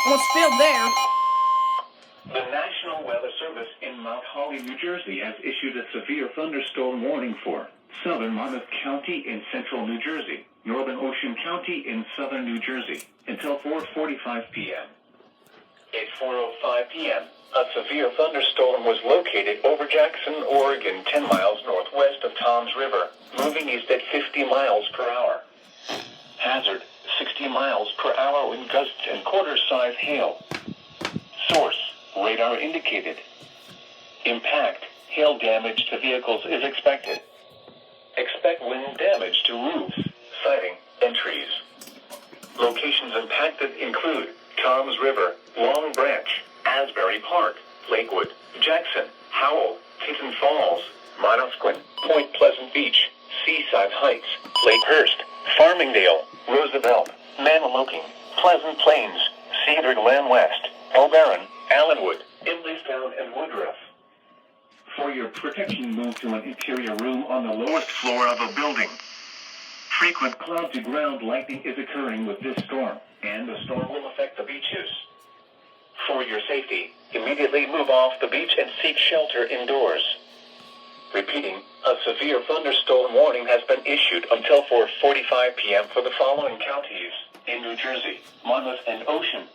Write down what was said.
Well, it's filled there. The National Weather Service in Mount Holly, New Jersey has issued a severe thunderstorm warning for southern Monmouth County in central New Jersey, northern Ocean County in southern New Jersey, until 4:45 p.m. At 4:05 p.m., a severe thunderstorm was located over Jackson, Oregon, 10 miles northwest of Toms River, moving east at 50 miles per hour. Hazard, 60 miles per hour wind gusts and quarter-size hail. Source, radar indicated. Impact, hail damage to vehicles is expected. Expect wind damage to roofs, siding, and trees. Locations impacted include Toms River, Long Branch, Asbury Park, Lakewood, Jackson, Howell, Tinton Falls, Monasquin, Point Pleasant Beach, Seaside Heights, Lakehurst, Farmingdale, Roosevelt, Maniloking, Pleasant Plains, Cedar Glen West, Oberon, Allenwood, Imleystown, and Woodruff. For your protection, move to an interior room on the lowest floor of a building. Frequent cloud-to-ground lightning is occurring with this storm, and the storm will affect the beaches. For your safety, immediately move off the beach and seek shelter indoors. Repeating, a severe thunderstorm warning has been issued until 4:45 p.m. for the following counties in New Jersey, Monmouth, and Ocean.